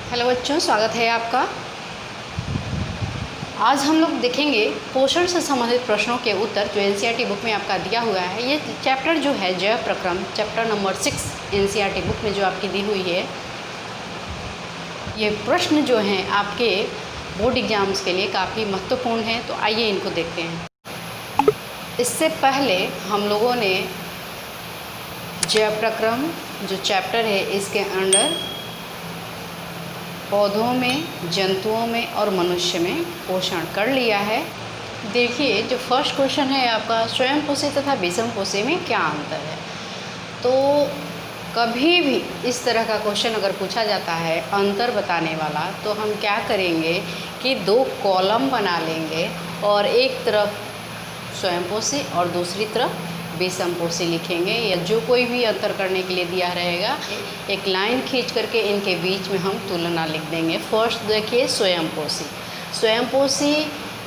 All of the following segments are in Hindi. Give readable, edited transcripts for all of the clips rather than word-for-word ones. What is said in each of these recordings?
हेलो बच्चों, स्वागत है आपका। आज हम लोग देखेंगे पोषण से संबंधित प्रश्नों के उत्तर जो एनसीईआरटी बुक में आपका दिया हुआ है। ये चैप्टर जो है जैव प्रक्रम, चैप्टर नंबर 6 एनसीईआरटी बुक में जो आपकी दी हुई है। ये प्रश्न जो हैं आपके बोर्ड एग्जाम्स के लिए काफ़ी महत्वपूर्ण हैं, तो आइए इनको देखते हैं। इससे पहले हम लोगों ने जैव प्रक्रम जो चैप्टर है इसके अंडर पौधों में, जंतुओं में और मनुष्य में पोषण कर लिया है। देखिए, जो फर्स्ट क्वेश्चन है आपका, स्वयं पोषी तथा विषम पोषी में क्या अंतर है। तो कभी भी इस तरह का क्वेश्चन अगर पूछा जाता है अंतर बताने वाला, तो हम क्या करेंगे कि 2 कॉलम बना लेंगे और एक तरफ स्वयं पोषी और दूसरी तरफ विषम पोषी लिखेंगे, या जो कोई भी अंतर करने के लिए दिया रहेगा एक लाइन खींच करके इनके बीच में हम तुलना लिख देंगे। फर्स्ट देखिए, स्वयं पोषी। स्वयं पोषी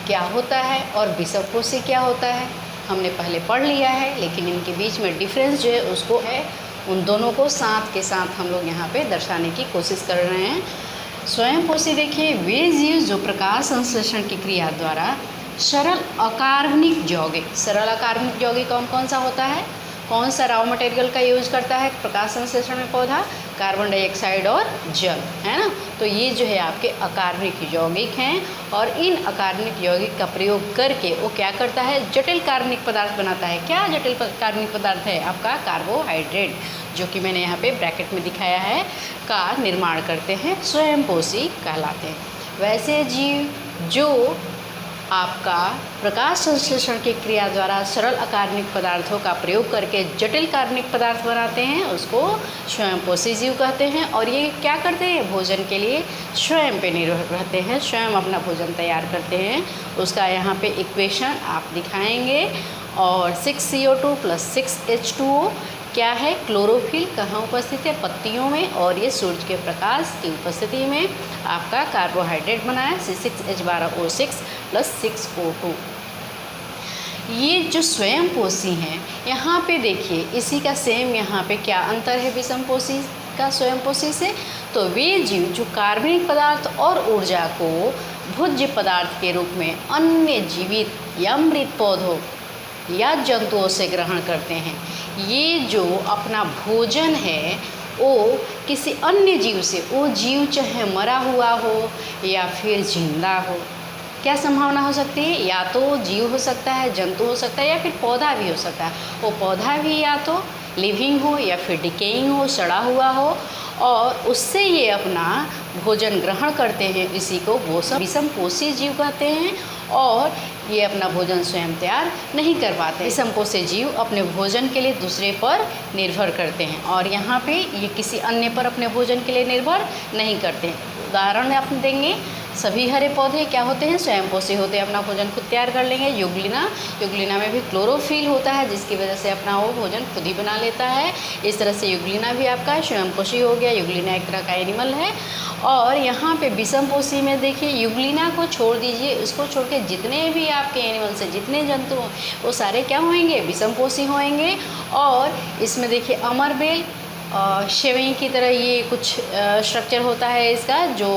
क्या होता है और विषम पोषी क्या होता है हमने पहले पढ़ लिया है, लेकिन इनके बीच में डिफरेंस जो है उसको है, उन दोनों को साथ के साथ हम लोग यहाँ पे दर्शाने की कोशिश कर रहे हैं। स्वयं पोषी देखिए, वे जीव जो प्रकाश संश्लेषण की क्रिया द्वारा सरल अकार्बनिक यौगिक, सरल अकार्बनिक यौगिक कौन कौन सा होता है, कौन सा रॉ मटेरियल का यूज करता है प्रकाश संश्लेषण में पौधा, कार्बन डाइऑक्साइड और जल, है ना। तो ये जो है आपके अकार्बनिक यौगिक हैं, और इन अकार्बनिक यौगिक का प्रयोग करके वो क्या करता है, जटिल कार्बनिक पदार्थ बनाता है। क्या जटिल कार्बनिक पदार्थ है आपका, कार्बोहाइड्रेट, जो कि मैंने यहाँ पे ब्रैकेट में दिखाया है, का निर्माण करते हैं, स्वयं पोषी कहलाते हैं। वैसे जीव जो आपका प्रकाश संश्लेषण की क्रिया द्वारा सरल अकार्बनिक पदार्थों का प्रयोग करके जटिल कार्बनिक पदार्थ बनाते हैं, उसको स्वयं पोषी जीव कहते हैं। और ये क्या करते हैं, भोजन के लिए स्वयं पे निर्भर रहते हैं, स्वयं अपना भोजन तैयार करते हैं। उसका यहाँ पे इक्वेशन आप दिखाएंगे। और 6CO2 + 6H2O क्या है, क्लोरोफिल कहाँ उपस्थित है, पत्तियों में, और ये सूरज के प्रकाश की उपस्थिति में आपका कार्बोहाइड्रेट बना है, C6H12O6 + 6O2। ये जो स्वयं पोषी हैं, यहाँ पे देखिए इसी का सेम यहाँ पे क्या अंतर है विषम पोषी का स्वयं पोषी से। तो वे जीव जो कार्बनिक पदार्थ और ऊर्जा को भोज्य पदार्थ के रूप में अन्य जीवित या मृत पौधों या जंतुओं से ग्रहण करते हैं। ये जो अपना भोजन है वो किसी अन्य जीव से, वो जीव चाहे मरा हुआ हो या फिर जिंदा हो, क्या संभावना हो सकती है, या तो जीव हो सकता है, जंतु हो सकता है, या फिर पौधा भी हो सकता है। वो पौधा भी या तो लिविंग हो या फिर डिकेइंग हो, सड़ा हुआ हो, और उससे ये अपना भोजन ग्रहण करते हैं, इसी को विषम पोषी जीव कहते हैं। और ये अपना भोजन स्वयं तैयार नहीं कर पाते। विषम पोषी जीव अपने भोजन के लिए दूसरे पर निर्भर करते हैं, और यहाँ पे ये किसी अन्य पर अपने भोजन के लिए निर्भर नहीं करते हैं। उदाहरण आप देंगे, सभी हरे पौधे क्या होते हैं, स्वयं पोषी होते हैं, अपना भोजन खुद तैयार कर लेंगे। युग्लिना में भी क्लोरोफिल होता है, जिसकी वजह से अपना वो भोजन खुद ही बना लेता है। इस तरह से युग्लिना भी आपका स्वयं पोषी हो गया। युग्लिना एक तरह का एनिमल है। और यहाँ पे विषम पोषी में देखिए, युग्लिना को छोड़ दीजिए, उसको छोड़ के जितने भी आपके एनिमल्स हैं, जितने जंतु हों, वो सारे क्या होंगे, विषम पोषी होंगे। और इसमें देखिए अमरबेल शेविंग की तरह ये कुछ स्ट्रक्चर होता है इसका, जो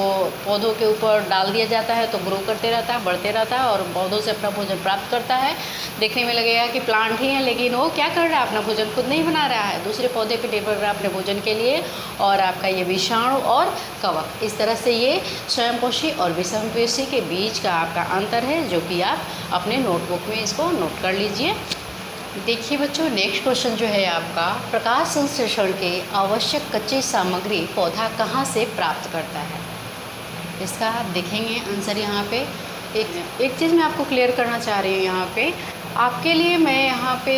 पौधों के ऊपर डाल दिया जाता है तो ग्रो करते रहता है, बढ़ते रहता है, और पौधों से अपना भोजन प्राप्त करता है। देखने में लगेगा कि प्लांट ही है, लेकिन वो क्या कर रहा है, अपना भोजन खुद नहीं बना रहा है, दूसरे पौधे पे निर्भर रहा है अपने भोजन के लिए। और आपका ये विषाणु और कवक, इस तरह से ये स्वयं पोषी और विषम पोषी के बीच का आपका अंतर है, जो कि आप अपने नोटबुक में इसको नोट कर लीजिए। देखिए बच्चों, नेक्स्ट क्वेश्चन जो है आपका, प्रकाश संश्लेषण के आवश्यक कच्ची सामग्री पौधा कहाँ से प्राप्त करता है। इसका आप देखेंगे आंसर यहाँ पे। एक चीज़ मैं आपको क्लियर करना चाह रही हूँ यहाँ पे आपके लिए। मैं यहाँ पे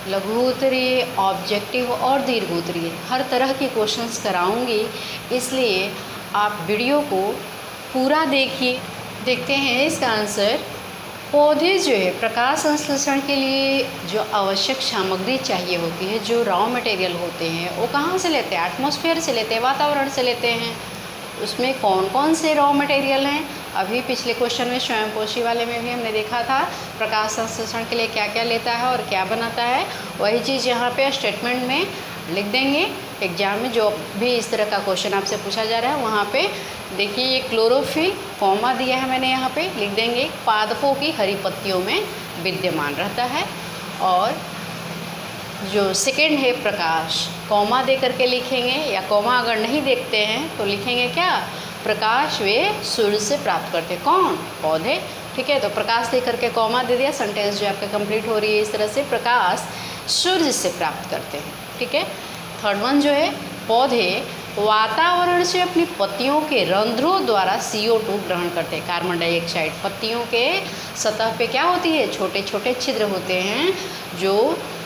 लघु उत्तरीय, ऑब्जेक्टिव और दीर्घ उत्तरीय हर तरह के क्वेश्चंस कराऊंगी, इसलिए आप वीडियो को पूरा देखिए। देखते हैं इसका आंसर। पौधे जो है प्रकाश संश्लेषण के लिए जो आवश्यक सामग्री चाहिए होती है, जो रॉ मटेरियल होते हैं, वो कहाँ से लेते हैं, एटमॉस्फेयर से लेते हैं, वातावरण से लेते हैं। उसमें कौन कौन से रॉ मटेरियल हैं, अभी पिछले क्वेश्चन में स्वयं पोषी वाले में भी हमने देखा था प्रकाश संश्लेषण के लिए क्या क्या लेता है और क्या बनाता है। वही चीज़ यहाँ पे स्टेटमेंट में लिख देंगे। एग्जाम में जो भी इस तरह का क्वेश्चन आपसे पूछा जा रहा है वहाँ पे देखिए ये क्लोरोफिल कॉमा दिया है मैंने, यहाँ पे लिख देंगे पादपों की हरी पत्तियों में विद्यमान रहता है। और जो सेकेंड है प्रकाश, कॉमा दे करके लिखेंगे, या कॉमा अगर नहीं देखते हैं तो लिखेंगे क्या, प्रकाश वे सूर्य से प्राप्त करते। कौन, पौधे। ठीक है, तो प्रकाश दे करके कॉमा दे दिया, सेंटेंस जो आपका कंप्लीट हो रही है इस तरह से, प्रकाश सूर्य से प्राप्त करते हैं। ठीक है, थर्ड वन जो है, पौधे वातावरण से अपनी पत्तियों के रंध्रों द्वारा CO2 ग्रहण करते हैं, कार्बन डाइऑक्साइड। पत्तियों के सतह पे क्या होती है, छोटे छोटे छिद्र होते हैं जो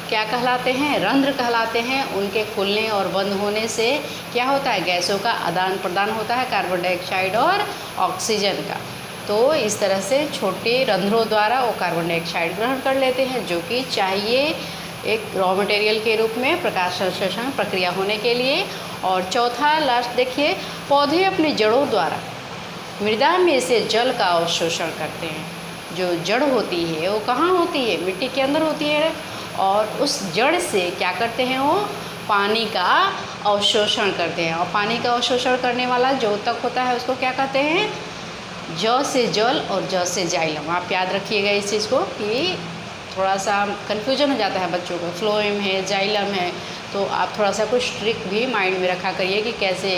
क्या कहलाते हैं, रंध्र कहलाते हैं। उनके खुलने और बंद होने से क्या होता है, गैसों का आदान प्रदान होता है, कार्बन डाइऑक्साइड और ऑक्सीजन का। तो इस तरह से छोटे रंध्रों द्वारा वो कार्बन डाइऑक्साइड ग्रहण कर लेते हैं, जो कि चाहिए एक रॉ मटेरियल के रूप में प्रकाश संश्लेषण प्रक्रिया होने के लिए। और चौथा लास्ट देखिए, पौधे अपने जड़ों द्वारा मृदा में से जल का अवशोषण करते हैं। जो जड़ होती है वो कहाँ होती है, मिट्टी के अंदर होती है, और उस जड़ से क्या करते हैं, वो पानी का अवशोषण करते हैं। और पानी का अवशोषण करने वाला जो ऊतक होता है उसको क्या कहते हैं, ज से जल और ज से जाइलम। आप याद रखिएगा इस चीज़ को, कि थोड़ा सा कन्फ्यूजन हो जाता है बच्चों को, फ्लोएम है, जाइलम है, तो आप थोड़ा सा कुछ ट्रिक भी माइंड में रखा करिए कि कैसे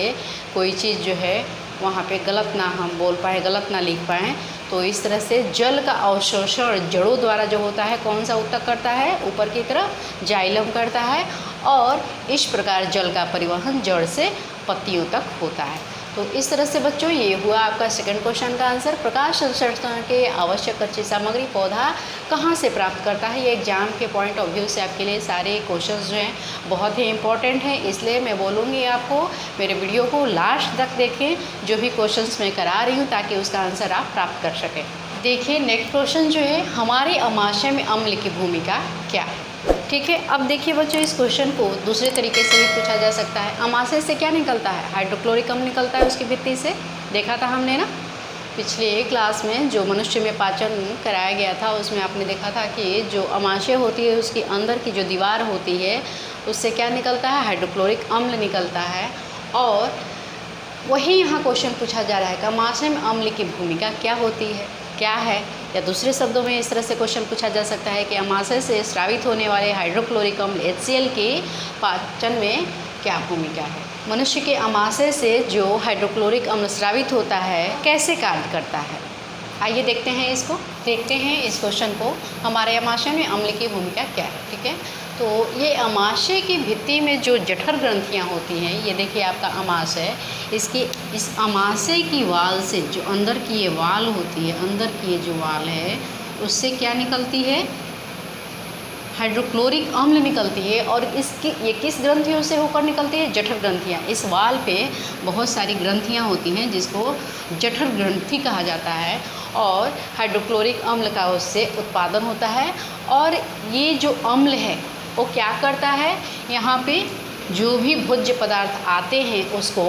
कोई चीज़ जो है वहाँ पे गलत ना हम बोल पाएँ, गलत ना लिख पाएँ। तो इस तरह से जल का अवशोषण जड़ों द्वारा जो होता है, कौन सा ऊतक करता है, ऊपर की तरफ जाइलम करता है, और इस प्रकार जल का परिवहन जड़ से पत्तियों तक होता है। तो इस तरह से बच्चों ये हुआ आपका सेकंड क्वेश्चन का आंसर। प्रकाश संश्लेषण के आवश्यक कच्ची सामग्री पौधा कहाँ से प्राप्त करता है। ये एग्जाम के पॉइंट ऑफ व्यू से आपके लिए सारे क्वेश्चंस जो हैं बहुत ही इंपॉर्टेंट हैं, इसलिए मैं बोलूँगी आपको मेरे वीडियो को लास्ट तक देखें, जो भी क्वेश्चंस मैं करा रही हूँ, ताकि उसका आंसर आप प्राप्त कर सकें। देखिए नेक्स्ट क्वेश्चन जो है, हमारे अमाशय में अम्ल की भूमिका क्या है। ठीक है, अब देखिए बच्चों, इस क्वेश्चन को दूसरे तरीके से भी पूछा जा सकता है। अमाशय से क्या निकलता है, हाइड्रोक्लोरिक अम्ल निकलता है उसकी भित्ति से, देखा था हमने ना पिछले क्लास में, जो मनुष्य में पाचन कराया गया था उसमें आपने देखा था कि जो अमाशय होती है उसकी अंदर की जो दीवार होती है उससे क्या निकलता है, हाइड्रोक्लोरिक अम्ल निकलता है। और वही यहाँ क्वेश्चन पूछा जा रहा है कि अमाशय में अम्ल की भूमिका क्या होती है, क्या है, या दूसरे शब्दों में इस तरह से क्वेश्चन पूछा जा सकता है कि अमाशय से स्रावित होने वाले हाइड्रोक्लोरिक अम्ल HCl की पाचन में क्या भूमिका है। मनुष्य के अमाशय से जो हाइड्रोक्लोरिक अम्ल स्रावित होता है कैसे कार्य करता है, आइए देखते हैं इसको, देखते हैं इस क्वेश्चन को, हमारे अमाशय में अम्ल की भूमिका क्या है। ठीक है, तो ये अमाशय की भित्ति में जो जठर ग्रंथियाँ होती हैं, ये देखिए आपका अमाशय, इसकी इस अमाशय की वाल से जो अंदर की ये वाल होती है, अंदर की ये जो वाल है उससे क्या निकलती है, हाइड्रोक्लोरिक अम्ल निकलती है। और इसकी ये किस ग्रंथियों से होकर निकलती है, जठर ग्रंथियाँ। इस वाल पे बहुत सारी ग्रंथियाँ होती हैं जिसको जठर ग्रंथि कहा जाता है, और हाइड्रोक्लोरिक अम्ल का उससे उत्पादन होता है। और ये जो अम्ल है वो क्या करता है, यहाँ पे जो भी भोज्य पदार्थ आते हैं उसको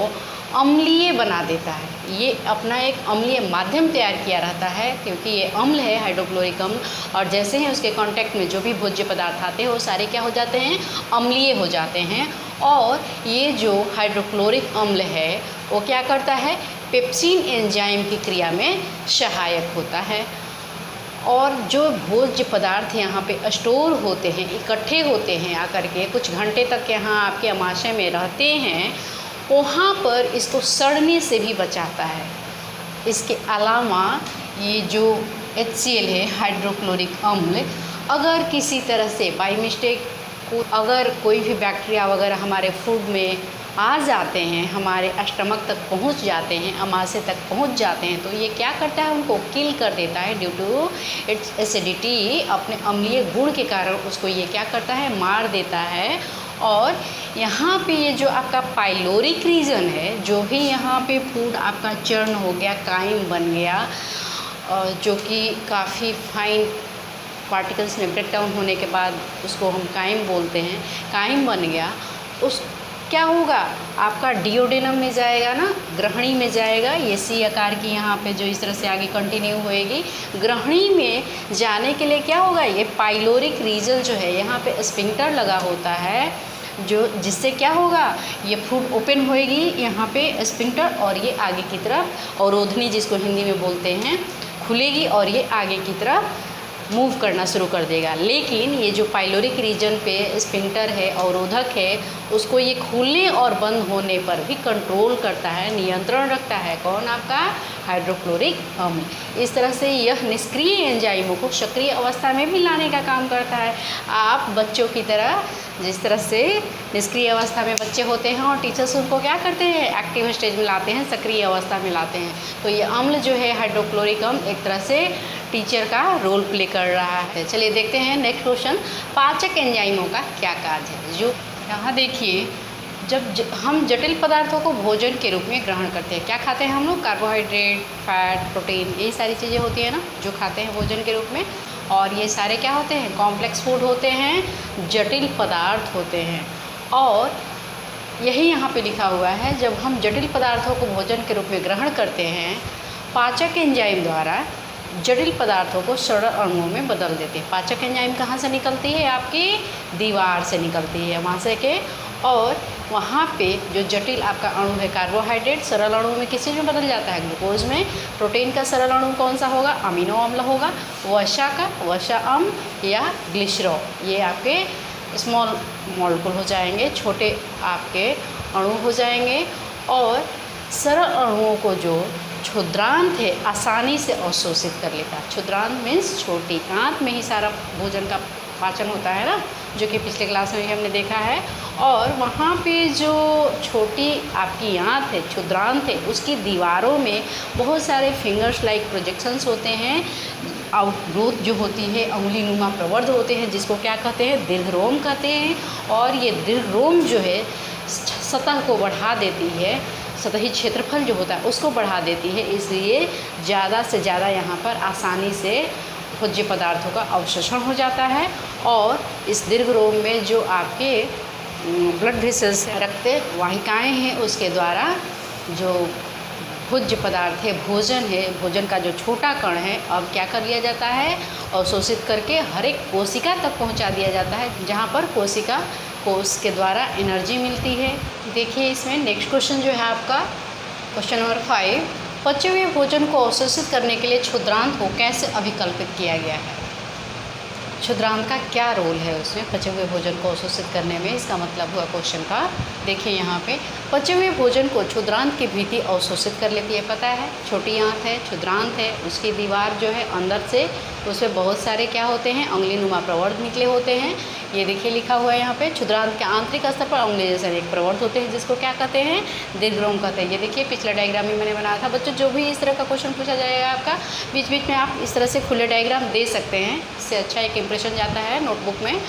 अम्लीय बना देता है। ये अपना एक अम्लीय माध्यम तैयार किया रहता है, क्योंकि ये अम्ल है हाइड्रोक्लोरिक अम्ल, और जैसे ही उसके कांटेक्ट में जो भी भोज्य पदार्थ आते हैं वो सारे क्या हो जाते हैं, अम्लीय हो जाते हैं। और ये जो हाइड्रोक्लोरिक अम्ल है वो क्या करता है, पेप्सिन एंजाइम की क्रिया में सहायक होता है। और जो भोज्य पदार्थ यहाँ पे स्टोर होते हैं, इकट्ठे होते हैं आकर के, कुछ घंटे तक यहाँ आपके अमाशय में रहते हैं, वहाँ पर इसको सड़ने से भी बचाता है। इसके अलावा ये जो HCl है, हाइड्रोक्लोरिक अम्ल, अगर किसी तरह से बाय मिस्टेक अगर कोई भी बैक्टीरिया वगैरह हमारे फूड में आ जाते हैं, हमारे स्टमक तक पहुंच जाते हैं, अमाशय तक पहुंच जाते हैं, तो ये क्या करता है, उनको किल कर देता है। ड्यू टू इट्स एसिडिटी, अपने अम्लीय गुण के कारण उसको ये क्या करता है, मार देता है। और यहाँ पे ये जो आपका पाइलोरिक रीजन है, जो भी यहाँ पे फूड आपका चर्न हो गया, काइम बन गया, जो कि काफ़ी फाइन पार्टिकल्स में ब्रेक डाउन होने के बाद उसको हम काइम बोलते हैं, काइम बन गया, उस क्या होगा, आपका डिओडेनम में जाएगा ना, ग्रहणी में जाएगा। ये सी आकार की यहाँ पे जो इस तरह से आगे कंटिन्यू होएगी, ग्रहणी में जाने के लिए क्या होगा, ये पाइलोरिक रीजन जो है यहाँ पे स्फिंक्टर लगा होता है, जो जिससे क्या होगा, ये फूड ओपन होएगी यहाँ पे स्फिंक्टर, और ये आगे की तरफ अवरोधनी जिसको हिंदी में बोलते हैं खुलेगी और ये आगे की तरफ मूव करना शुरू कर देगा। लेकिन ये जो पाइलोरिक रीजन पे स्फिंक्टर है, अवरोधक है, उसको ये खुलने और बंद होने पर भी कंट्रोल करता है, नियंत्रण रखता है। कौन? आपका हाइड्रोक्लोरिक अम्ल। इस तरह से यह निष्क्रिय एंजाइमों को सक्रिय अवस्था में भी लाने का काम करता है। आप बच्चों की तरह, जिस तरह से निष्क्रिय अवस्था में बच्चे होते हैं और टीचर्स उनको क्या करते हैं, एक्टिव स्टेज में लाते हैं, सक्रिय अवस्था में लाते हैं। तो ये अम्ल जो है हाइड्रोक्लोरिक अम्ल एक तरह से टीचर का रोल प्ले कर रहा है। चलिए देखते हैं नेक्स्ट क्वेश्चन, पाचक एंजाइमों का क्या कार्य है। जो यहाँ देखिए, जब हम जटिल पदार्थों को भोजन के रूप में ग्रहण करते हैं, क्या खाते हैं हम लोग? कार्बोहाइड्रेट, फैट, प्रोटीन, यही सारी चीज़ें होती है ना जो खाते हैं भोजन के रूप में। और ये सारे क्या होते हैं? कॉम्प्लेक्स फूड होते हैं, जटिल पदार्थ होते हैं। और यही यहाँ पे लिखा हुआ है, जब हम जटिल पदार्थों को भोजन के रूप में ग्रहण करते हैं, पाचक एंजाइम द्वारा जटिल पदार्थों को सरल अणुओं में बदल देते हैं। पाचक एंजाइम कहाँ से निकलती है? आपकी दीवार से निकलती है, वहाँ से के। और वहाँ पे जो जटिल आपका अणु है, कार्बोहाइड्रेट सरल अणु में किस चीज़ में बदल जाता है? ग्लूकोज में। प्रोटीन का सरल अणु कौन सा होगा? अमीनो अम्ल होगा। वसा का वसा अम्ल या ग्लिसरॉल, ये आपके स्मॉल मॉलिक्यूल हो जाएंगे, छोटे आपके अणु हो जाएंगे। और सरल अणुओं को जो क्षुद्रांत है आसानी से अवशोषित कर लेता है। क्षुद्रांत मीन्स छोटी आंत में ही सारा भोजन का पाचन होता है ना, जो कि पिछले क्लास में हमने देखा है। और वहाँ पे जो छोटी आपकी आंत है, क्षुद्रांत है, उसकी दीवारों में बहुत सारे फिंगर्स लाइक प्रोजेक्शंस होते हैं। आउटग्रोथ जो होती है, अंगुलीनुमा प्रवर्ध होते हैं, जिसको क्या कहते हैं? दीर्घरोम कहते हैं। और ये दीर्घरोम जो है सतह को बढ़ा देती है, सतही क्षेत्रफल जो होता है उसको बढ़ा देती है। इसलिए ज़्यादा से ज़्यादा यहाँ पर आसानी से भोज्य पदार्थों का अवशोषण हो जाता है। और इस दीर्घरोम में जो आपके ब्लड वेसल्स, रक्त वाहिकाएँ हैं, उसके द्वारा जो भोज्य पदार्थ है, भोजन है, भोजन का जो छोटा कण है, अब क्या कर लिया जाता है? अवशोषित करके हर एक कोशिका तक पहुंचा दिया जाता है, जहां पर कोशिका को उसके द्वारा एनर्जी मिलती है। देखिए इसमें नेक्स्ट क्वेश्चन जो है आपका क्वेश्चन नंबर 5, पचे हुए भोजन को अवशोषित करने के लिए क्षुद्रांत को कैसे अभिकल्पित किया गया है? क्षुद्रांत का क्या रोल है उसमें पचे हुए भोजन को अवशोषित करने में? इसका मतलब हुआ क्वेश्चन का। देखिए यहाँ पे पचे हुए भोजन को क्षुद्रांत की भीति अवशोषित कर लेती है। पता है, छोटी आंत है, क्षुद्रांत है, उसकी दीवार जो है अंदर से, उसमें बहुत सारे क्या होते हैं? अंगुलीनुमा प्रवर्ध निकले होते हैं। ये देखिए लिखा हुआ है यहाँ पे, क्षुद्रांत के आंतरिक स्तर पर अंगुली जैसे एक प्रवर्ध होते हैं, जिसको क्या कहते हैं? दीर्घरोम कहते हैं। ये देखिए पिछला डायग्राम में मैंने बनाया था। बच्चों जो भी इस तरह का क्वेश्चन पूछा जाएगा आपका, बीच बीच में आप इस तरह से खुले डायग्राम दे सकते हैं। इससे अच्छा एक इम्प्रेशन जाता है नोटबुक में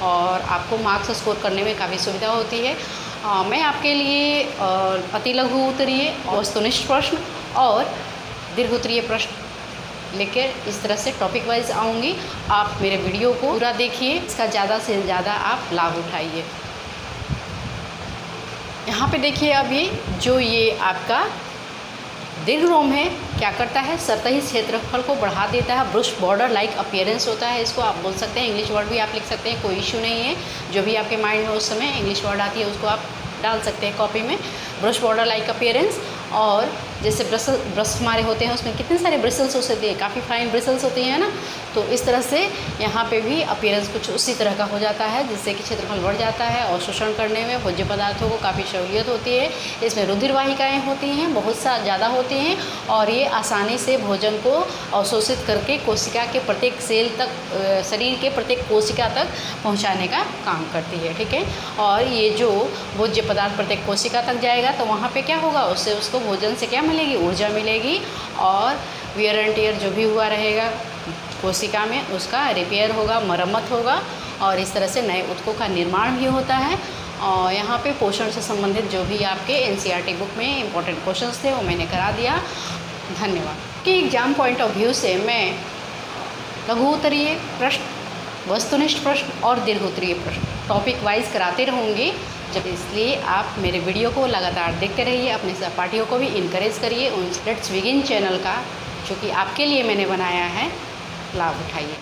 और आपको मार्क्स स्कोर करने में काफ़ी सुविधा होती है। मैं आपके लिए अति लघु उत्तरीय, वस्तुनिष्ठ प्रश्न और दीर्घ उत्तरीय प्रश्न लेकर इस तरह से टॉपिक वाइज आऊँगी। आप मेरे वीडियो को पूरा देखिए, इसका ज़्यादा से ज़्यादा आप लाभ उठाइए। यहाँ पे देखिए अभी जो ये आपका दीर्घरोम है क्या करता है? सतही क्षेत्रफल को बढ़ा देता है। ब्रुश बॉर्डर लाइक अपीयरेंस होता है, इसको आप बोल सकते हैं। इंग्लिश वर्ड भी आप लिख सकते हैं, कोई इश्यू नहीं है। जो भी आपके माइंड में उस समय इंग्लिश वर्ड आती है उसको आप डाल सकते हैं कॉपी में। Brush border like appearance. और जैसे ब्रश हमारे होते हैं उसमें कितने सारे ब्रिसल्स होते हैं, काफ़ी फाइन ब्रिसल्स होती हैं ना, तो इस तरह से यहाँ पे भी अपीयरेंस कुछ उसी तरह का हो जाता है, जिससे कि क्षेत्रफल बढ़ जाता है और शोषण करने में भोज्य पदार्थों को काफ़ी सहूलियत होती है। इसमें रुधिर वाहिकाएँ होती हैं, बहुत सा ज़्यादा होती हैं, और ये आसानी से भोजन को अवशोषित करके कोशिका के प्रत्येक सेल तक, शरीर के प्रत्येक कोशिका तक पहुँचाने का काम करती है। ठीक है, और ये जो भोज्य पदार्थ प्रत्येक कोशिका तक जाएगा तो वहाँ पे क्या होगा? उससे उसको भोजन से क्या मिलेगी? ऊर्जा मिलेगी। और वियर एंड टियर जो भी हुआ रहेगा कोशिका में उसका रिपेयर होगा, मरम्मत होगा, और इस तरह से नए ऊतकों का निर्माण भी होता है। और यहाँ पे पोषण से संबंधित जो भी आपके एनसीईआरटी बुक में इम्पोर्टेंट क्वेश्चंस थे वो मैंने करा दिया। धन्यवाद। कि एग्जाम पॉइंट ऑफ व्यू से मैं लघु उत्तरीय प्रश्न, वस्तुनिष्ठ प्रश्न और दीर्घ उत्तरीय प्रश्न टॉपिक वाइज कराते रहूँगी। जब इसलिए आप मेरे वीडियो को लगातार देखते रहिए, अपने सहपाठियों को भी इनकरेज करिए। उन लेट्स बिगिन चैनल का जो कि आपके लिए मैंने बनाया है, लाभ उठाइए।